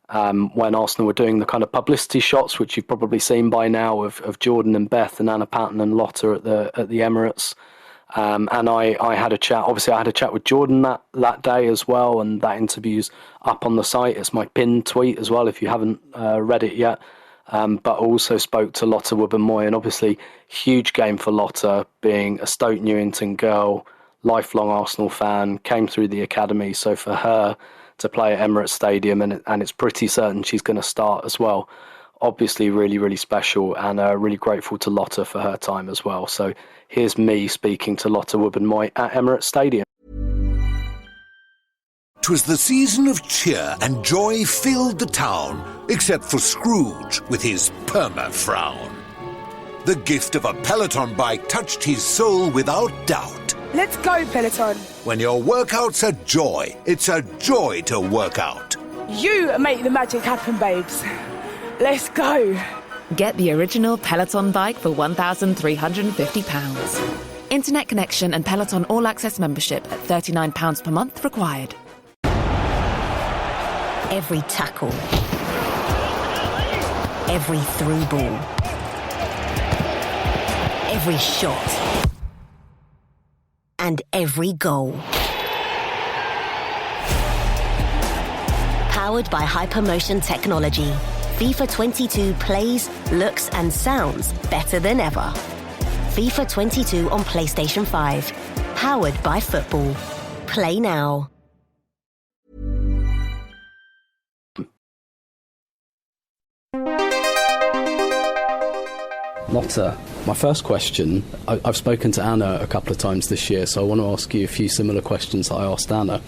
when Arsenal were doing the kind of publicity shots, which you've probably seen by now, of Jordan and Beth and Anna Patton and Lotte at the Emirates. And I had a chat. Obviously, I had a chat with Jordan that day as well, and that interview's up on the site. It's my pinned tweet as well, if you haven't read it yet. but also spoke to Lotte Wubben-Moy, and obviously huge game for Lotte, being a Stoke Newington girl, lifelong Arsenal fan, came through the academy. So for her to play at Emirates Stadium, and it's pretty certain she's going to start as well, obviously really, really special, and really grateful to Lotte for her time as well. So here's me speaking to Lotte Wubben-Moy at Emirates Stadium. 'Twas the season of cheer and joy filled the town, except for Scrooge with his perma-frown. The gift of a Peloton bike touched his soul without doubt. Let's go, Peloton. When your workout's a joy, it's a joy to work out. You make the magic happen, babes. Let's go. Get the original Peloton bike for £1,350. Internet connection and Peloton all-access membership at £39 per month required. Every tackle, every through ball, every shot, and every goal. Powered by Hypermotion technology, FIFA 22 plays, looks, and sounds better than ever. FIFA 22 on PlayStation 5. Powered by football. Play now. Lotte, my first question, I've spoken to Anna a couple of times this year, so I want to ask you a few similar questions that I asked Anna.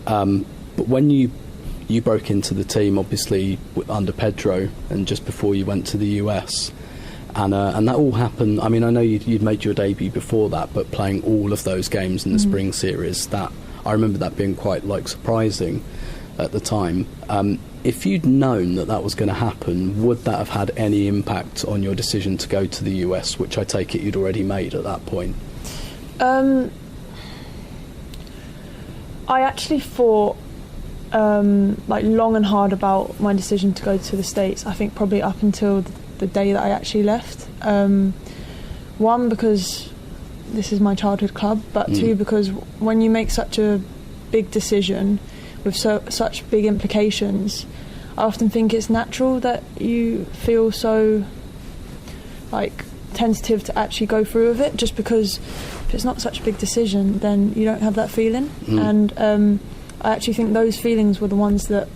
But when you broke into the team, obviously under Pedro, and just before you went to the US, and that all happened, I mean, I know you'd made your debut before that, but playing all of those games in the spring series, that I remember that being quite surprising at the time. If you'd known that was going to happen, would that have had any impact on your decision to go to the US, which I take it you'd already made at that point? I actually thought long and hard about my decision to go to the States. I think probably up until the day that I actually left. One, because this is my childhood club, but two, because when you make such a big decision with such big implications, I often think it's natural that you feel so tentative to actually go through with it, just because if it's not such a big decision, then you don't have that feeling. And I actually think those feelings were the ones that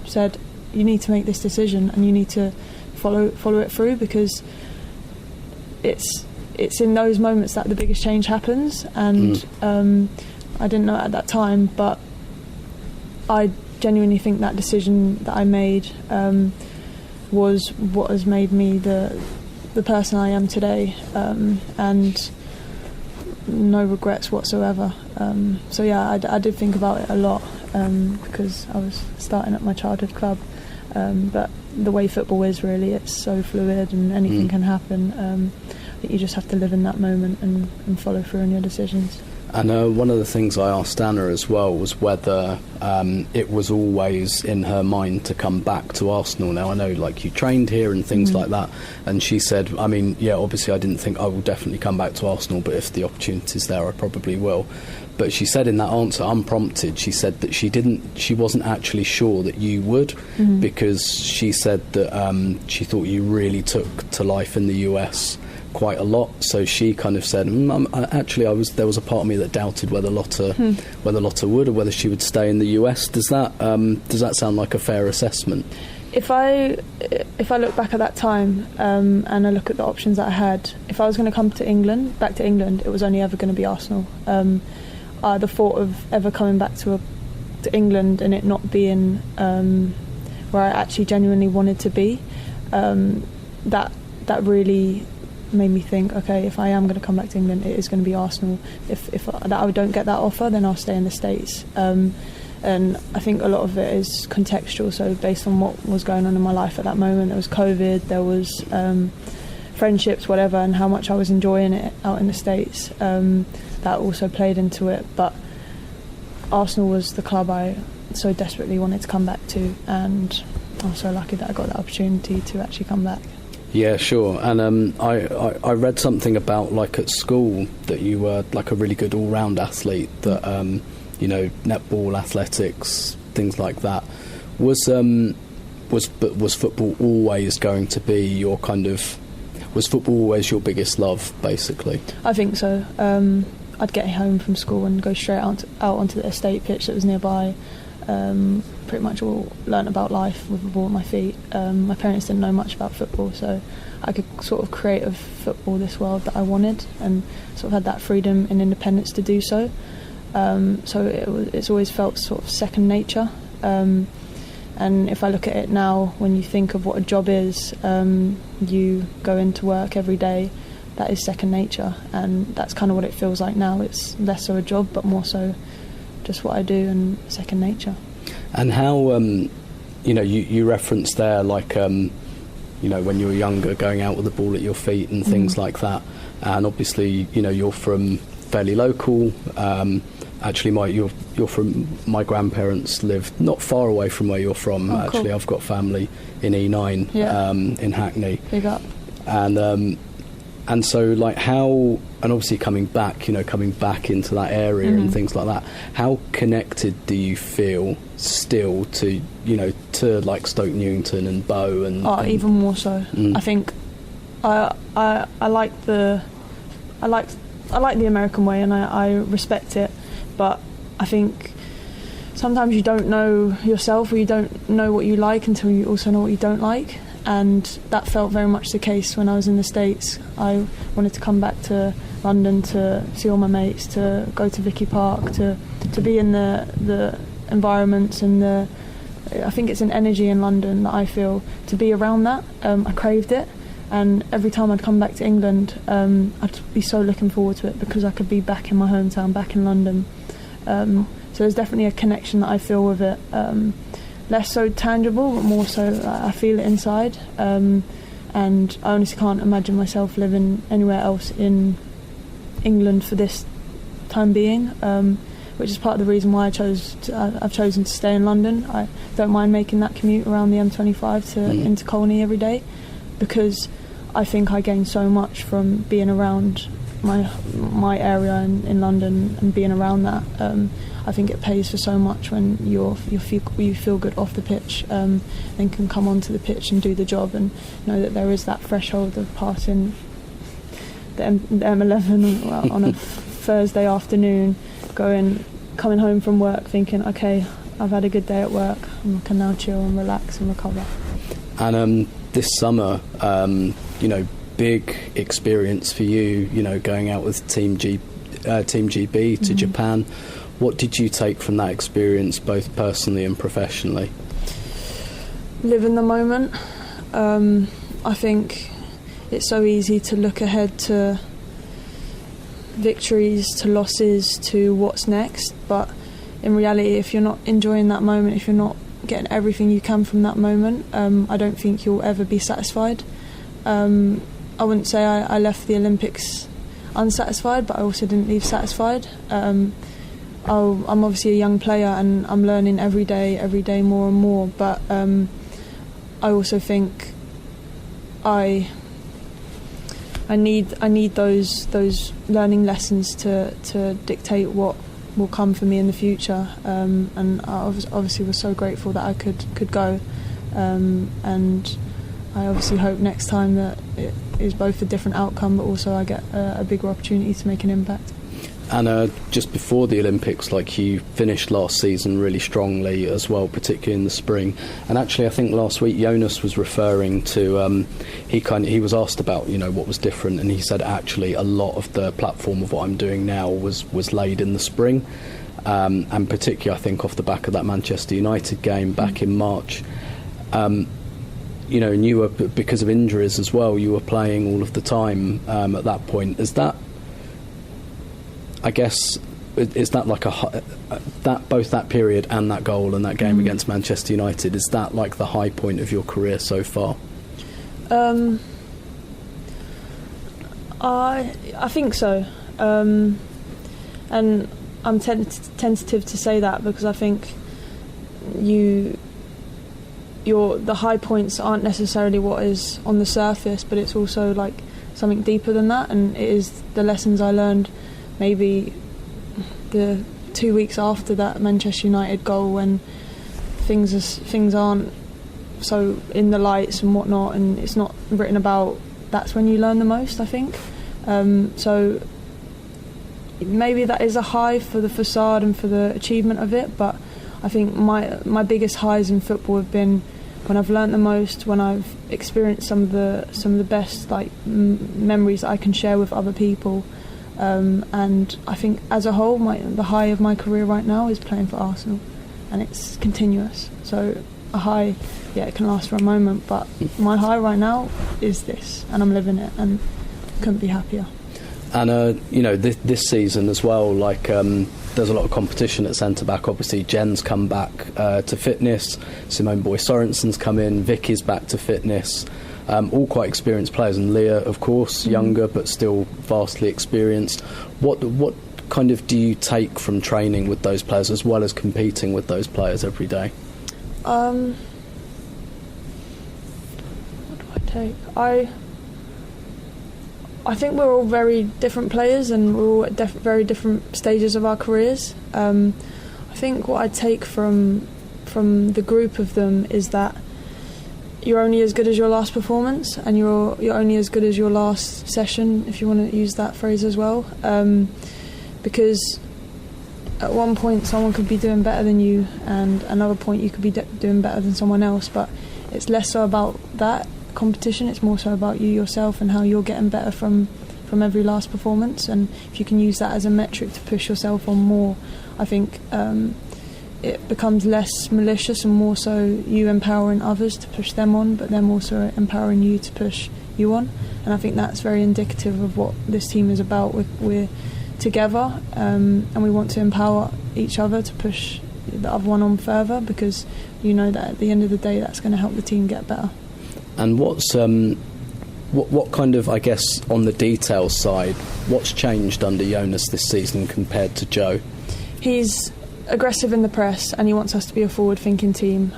said you need to make this decision and you need to follow it through, because it's in those moments that the biggest change happens. And I didn't know it at that time, but I genuinely think that decision that I made was what has made me the person I am today, and no regrets whatsoever. So yeah, I did think about it a lot, because I was starting at my childhood club, but the way football is, really, it's so fluid and anything can happen, that you just have to live in that moment and follow through on your decisions. And one of the things I asked Anna as well was whether it was always in her mind to come back to Arsenal. Now, I know you trained here and things like that, and she said, I mean, yeah, obviously I didn't think I will definitely come back to Arsenal, but if the opportunity's there, I probably will. But she said in that answer, unprompted, she said that she wasn't actually sure that you would, because she said that she thought you really took to life in the US quite a lot. So she kind of said, actually, there was a part of me that doubted whether Lotte would, or whether she would stay in the US. Does that sound like a fair assessment? If I look back at that time, and I look at the options that I had, if I was going to come back to England, it was only ever going to be Arsenal. The thought of ever coming back to England and it not being where I actually genuinely wanted to be, that really made me think, okay, if I am going to come back to England, it is going to be Arsenal. If I don't get that offer, then I'll stay in the States. And I think a lot of it is contextual, so based on what was going on in my life at that moment. There was COVID, there was friendships, whatever, and how much I was enjoying it out in the States. That also played into it, but Arsenal was the club I so desperately wanted to come back to, and I was so lucky that I got that opportunity to actually come back. Yeah, sure. And I read something about at school that you were a really good all-round athlete, that netball, athletics, things like that. Was was football always going to be your was football always your biggest love, basically? I think so. I'd get home from school and go straight out onto the estate pitch that was nearby. Pretty much all learnt about life with the ball at my feet. My parents didn't know much about football, so I could sort of create of football this world that I wanted, and sort of had that freedom and independence to do so. So it's always felt sort of second nature. And if I look at it now, when you think of what a job is, you go into work every day, that is second nature, and that's kind of what it feels like now. It's less so a job, but more so just what I do and second nature. And how, you referenced there, like, when you were younger, going out with the ball at your feet and things like that. And obviously, you're from fairly local. Actually, you're from. My grandparents lived not far away from where you're from. Oh, actually, cool. I've got family in E9, in Hackney. Big up. And so, like, how, and obviously coming back into that area and things like that, how connected do you feel still to, to like Stoke Newington and Bow and? Oh, even more so. I think I like the American way, and I respect it, but I think sometimes you don't know yourself, or you don't know what you like until you also know what you don't like. And that felt very much the case when I was in the States. I wanted to come back to London to see all my mates, to go to Vicky Park, to be in the environments and I think it's an energy in London that I feel, to be around that. I craved it, and every time I'd come back to England, I'd be so looking forward to it, because I could be back in my hometown, back in London. So there's definitely a connection that I feel with it. Less so tangible, but more so I feel it inside, and I honestly can't imagine myself living anywhere else in England for this time being, which is part of the reason why I've chosen to stay in London. I don't mind making that commute around the M25 into Colney every day, because I think I gain so much from being around my area in London and being around that. I think it pays for so much when you feel good off the pitch, and can come onto the pitch and do the job, and know that there is that threshold of passing the M11 on a Thursday afternoon, coming home from work thinking, okay, I've had a good day at work, I can now chill and relax and recover. And this summer, big experience for you, going out with Team GB to Japan. What did you take from that experience, both personally and professionally? Live in the moment. I think it's so easy to look ahead to victories, to losses, to what's next, but in reality, if you're not enjoying that moment, if you're not getting everything you can from that moment, I don't think you'll ever be satisfied. I wouldn't say I left the Olympics unsatisfied, but I also didn't leave satisfied. I'm obviously a young player, and I'm learning every day more and more, but I also think I need those learning lessons to dictate what will come for me in the future, and I obviously was so grateful that I could go, and I obviously hope next time that it is both a different outcome, but also I get a bigger opportunity to make an impact. And just before the Olympics, like, you finished last season really strongly as well, particularly in the spring. And actually, I think last week Jonas was referring to he was asked about what was different, and he said actually a lot of the platform of what I'm doing now was laid in the spring, and particularly I think off the back of that Manchester United game back in March. And you were, because of injuries as well, you were playing all of the time at that point. Is that, I guess, is that like that both that period and that goal and that game against Manchester United, is that like the high point of your career so far? I think so, and I'm tentative to say that, because I think the high points aren't necessarily what is on the surface, but it's also like something deeper than that, and it is the lessons I learned maybe the 2 weeks after that Manchester United goal, when things aren't so in the lights and whatnot, and it's not written about. That's when you learn the most, I think. So maybe that is a high for the facade and for the achievement of it, but I think my biggest highs in football have been when I've learnt the most, when I've experienced some of the best memories that I can share with other people, and I think as a whole, the high of my career right now is playing for Arsenal, and it's continuous. So a high, yeah, it can last for a moment, but my high right now is this, and I'm living it, and couldn't be happier. And this season as well, there's a lot of competition at centre back. Obviously, Jen's come back to fitness. Simone Boy-Sorensen's come in. Vicky's back to fitness. All quite experienced players, and Leah, of course, younger but still vastly experienced. What kind of do you take from training with those players as well as competing with those players every day? What do I take? I think we're all very different players, and we're all at very different stages of our careers. I think what I take from the group of them is that you're only as good as your last performance, and you're only as good as your last session, if you want to use that phrase as well. Because at one point someone could be doing better than you, and another point you could be doing better than someone else, but it's less so about that competition, it's more so about you yourself and how you're getting better from every last performance. And if you can use that as a metric to push yourself on more, I think it becomes less malicious and more so you empowering others to push them on, but them also empowering you to push you on. And I think that's very indicative of what this team is about. We're together, and we want to empower each other to push the other one on further, because you know that at the end of the day that's going to help the team get better. And what's what kind of, I guess, on the details side, what's changed under Jonas this season compared to Joe? He's aggressive in the press, and he wants us to be a forward-thinking team,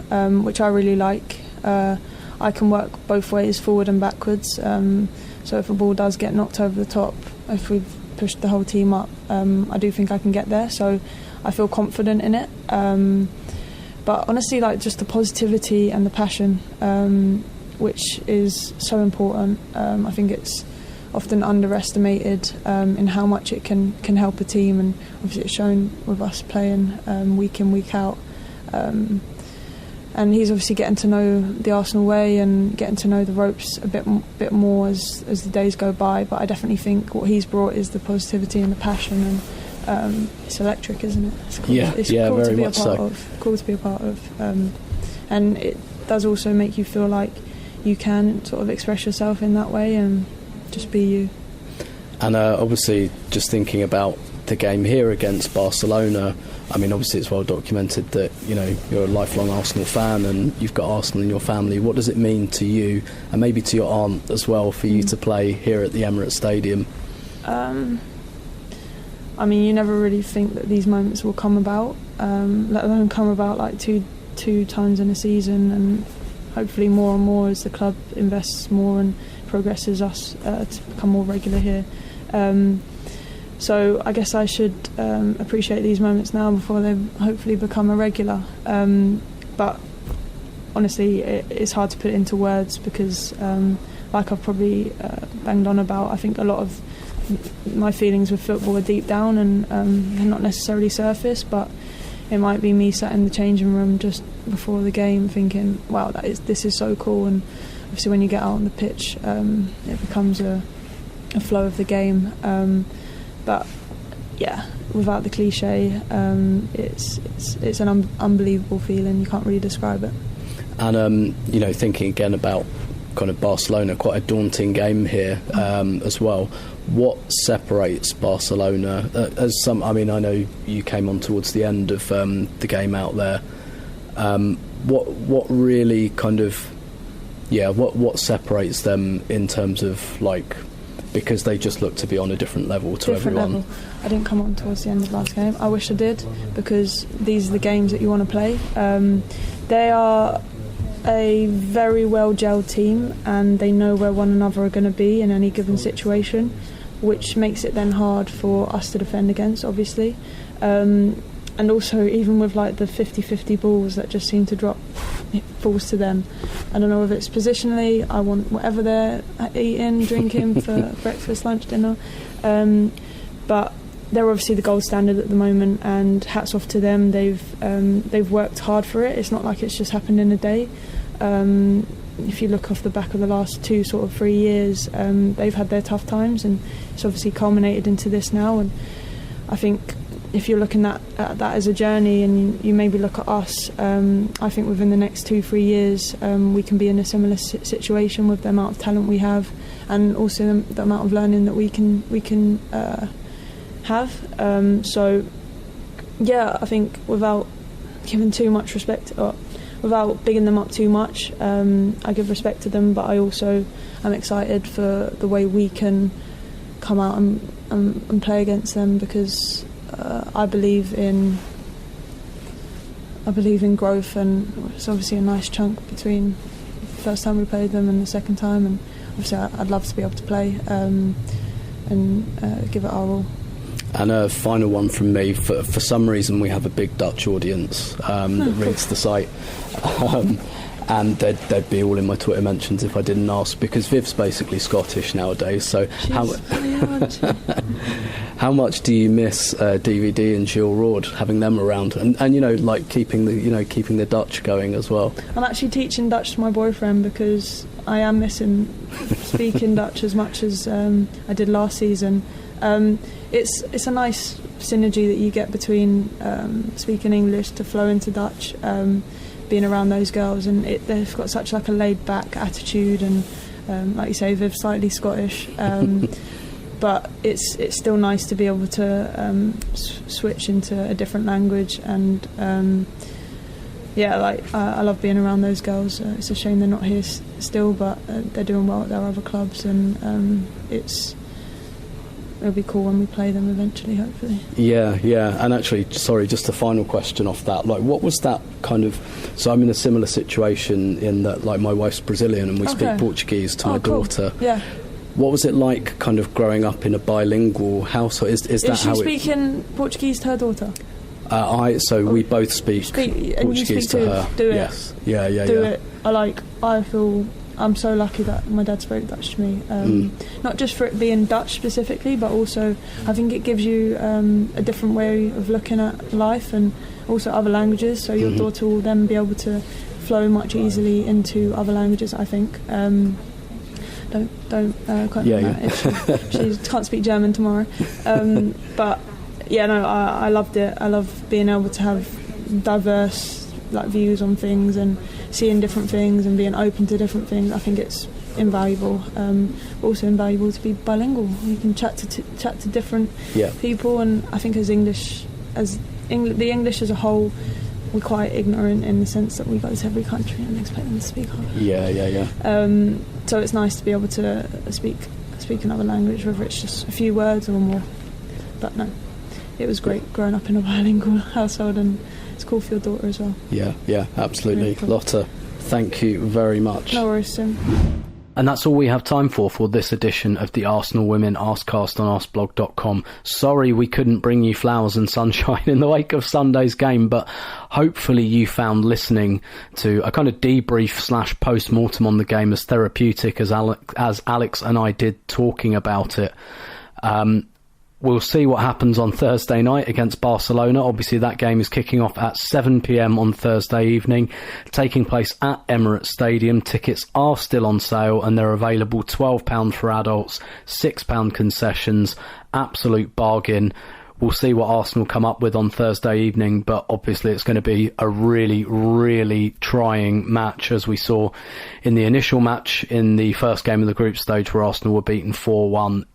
which I really like. I can work both ways, forward and backwards. So if a ball does get knocked over the top, if we've pushed the whole team up, I do think I can get there. So I feel confident in it. But honestly, just the positivity and the passion, which is so important. I think it's often underestimated in how much it can help a team, and obviously it's shown with us playing week in, week out. And he's obviously getting to know the Arsenal way and getting to know the ropes a bit more as the days go by. But I definitely think what he's brought is the positivity and the passion, and it's electric, isn't it? It's cool. It's cool very to be much a part so. of. Cool to be a part of, and it does also make you feel like you can sort of express yourself in that way and just be you. And obviously, just thinking about the game here against Barcelona, I mean, obviously it's well documented that, you know, you're a lifelong Arsenal fan and you've got Arsenal in your family. What does it mean to you, and maybe to your aunt as well, for you to play here at the Emirates Stadium? I mean, you never really think that these moments will come about, let alone come about like two times in a season, and hopefully more and more as the club invests more and progresses us to become more regular here. So I guess I should appreciate these moments now before they hopefully become a regular. But honestly, it's hard to put it into words because, like I've probably banged on about, I think a lot of my feelings with football are deep down and they're not necessarily surface, but it might be me sat in the changing room just before the game thinking, wow, this is so cool. And obviously when you get out on the pitch, it becomes a flow of the game. But yeah, without the cliche, it's an unbelievable feeling. You can't really describe it. And you know, thinking again about kind of Barcelona, quite a daunting game here as well. What separates Barcelona? I know you came on towards the end of the game out there. What really kind of, what separates them in terms of like, because they just look to be on a different level to everyone. Level. I didn't come on towards the end of last game. I wish I did, because these are the games that you want to play. They are a very well gelled team, and they know where one another are going to be in any given situation, which makes it then hard for us to defend against, obviously. And also, even with like the 50-50 balls that just seem to drop it falls to them. I don't know if it's positionally, I want whatever they're eating, drinking for breakfast, lunch, dinner. But they're obviously the gold standard at the moment, and hats off to them. They've worked hard for it. It's not like it's just happened in a day. If you look off the back of the last 2 sort of 3 years, they've had their tough times, and it's obviously culminated into this now. And I think if you're looking at that as a journey, and you maybe look at us, I think within the next 2-3 years we can be in a similar situation with the amount of talent we have, and also the amount of learning that we can have. So yeah, I think without giving too much respect, or without bigging them up too much, I give respect to them, but I also am excited for the way we can come out and play against them, because I believe in growth, and it's obviously a nice chunk between the first time we played them and the second time, and obviously I'd love to be able to play and give it our all. And a final one from me. For some reason, we have a big Dutch audience that reads the site. And they'd be all in my Twitter mentions if I didn't ask, because Viv's basically Scottish nowadays. So how much do you miss DVD and Jill Roord, having them around, and you know, like keeping the Dutch going as well? I'm actually teaching Dutch to my boyfriend, because I am missing speaking Dutch as much as I did last season. It's a nice synergy that you get between speaking English to flow into Dutch, being around those girls, and they've got such like a laid back attitude, and like you say, Viv's slightly Scottish, but it's still nice to be able to switch into a different language, and I love being around those girls. It's a shame they're not here still, but they're doing well at their other clubs, and it'll be cool when we play them eventually, hopefully. Yeah. And actually, sorry, just a final question off that. Like, what was that kind of... So I'm in a similar situation in that, like, my wife's Brazilian and we speak Portuguese to my daughter. Yeah. What was it like kind of growing up in a bilingual household? Is that how she speaking Portuguese to her daughter? We both speak Portuguese to her. Do it. Yes. Yeah. Do it. I feel... I'm so lucky that my dad spoke Dutch to me, not just for it being Dutch specifically, but also I think it gives you a different way of looking at life, and also other languages, so your daughter will then be able to flow much easily into other languages, I think. Don't quote me on that. She can't speak German tomorrow, but yeah, no, I loved it. I love being able to have diverse views on things, and seeing different things and being open to different things. I think it's invaluable. Also invaluable to be bilingual. You can chat to different people, and I think the English as a whole, we're quite ignorant in the sense that we go to every country and expect them to speak our Yeah. So it's nice to be able to speak another language, whether it's just a few words or more. But no, it was great growing up in a bilingual household, and it's cool for your daughter as well. Yeah, absolutely. Really cool. Lotte, thank you very much. No worries, Sim. And that's all we have time for this edition of the Arsenal Women Arsecast on Arseblog.com. Sorry we couldn't bring you flowers and sunshine in the wake of Sunday's game, but hopefully you found listening to a kind of debrief / post-mortem on the game as therapeutic as Alex and I did talking about it. We'll see what happens on Thursday night against Barcelona. Obviously, that game is kicking off at 7 p.m. on Thursday evening, taking place at Emirates Stadium. Tickets are still on sale, and they're available £12 for adults, £6 concessions. Absolute bargain. We'll see what Arsenal come up with on Thursday evening, but obviously it's going to be a really, really trying match, as we saw in the initial match in the first game of the group stage, where Arsenal were beaten 4-1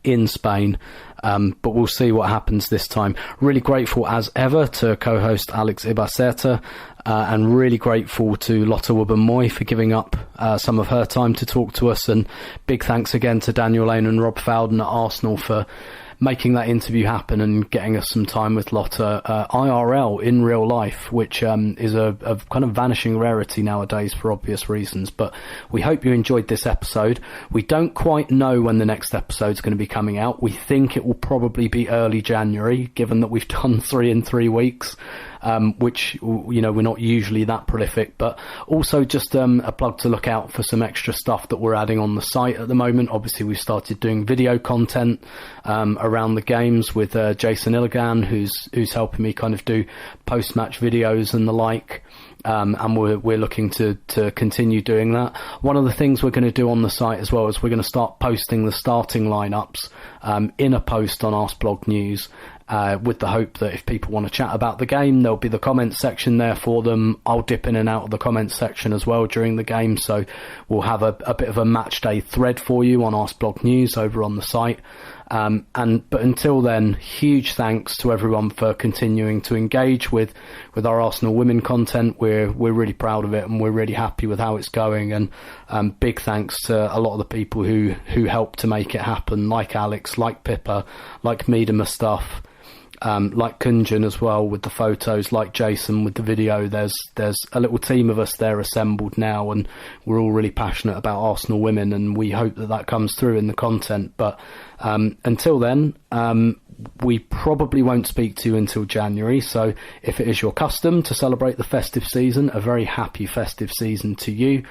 in Spain. But we'll see what happens this time. Really grateful as ever to co-host Alex Ibaceta, and really grateful to Lotte Wubben-Moy for giving up some of her time to talk to us, and big thanks again to Daniel Lane and Rob Fowden at Arsenal for making that interview happen and getting us some time with Lotte IRL in real life, which is a kind of vanishing rarity nowadays for obvious reasons. But we hope you enjoyed this episode. We don't quite know when the next episode is going to be coming out. We think it will probably be early January, given that we've done 3 in 3 weeks. Which, you know, we're not usually that prolific, but also just a plug to look out for some extra stuff that we're adding on the site at the moment. Obviously, we've started doing video content around the games with Jason Illigan, who's helping me kind of do post-match videos and the like. And we're looking to continue doing that. One of the things we're going to do on the site as well is we're going to start posting the starting lineups in a post on Arseblog News, with the hope that if people want to chat about the game, there'll be the comments section there for them. I'll dip in and out of the comments section as well during the game, so we'll have a bit of a match day thread for you on Arseblog News over on the site. But until then, huge thanks to everyone for continuing to engage with our Arsenal Women content. We're really proud of it, and we're really happy with how it's going. And big thanks to a lot of the people who helped to make it happen, like Alex, like Pippa, like Mead and Mustaf, like Kunjan as well with the photos, like Jason with the video. There's a little team of us there assembled now, and we're all really passionate about Arsenal Women, and we hope that comes through in the content. But until then, we probably won't speak to you until January, so if it is your custom to celebrate the festive season, a very happy festive season to you.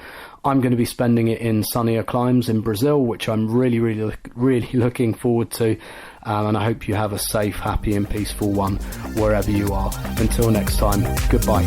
I'm going to be spending it in sunnier climes in Brazil, which I'm really, really, really looking forward to. And I hope you have a safe, happy and peaceful one wherever you are. Until next time, goodbye.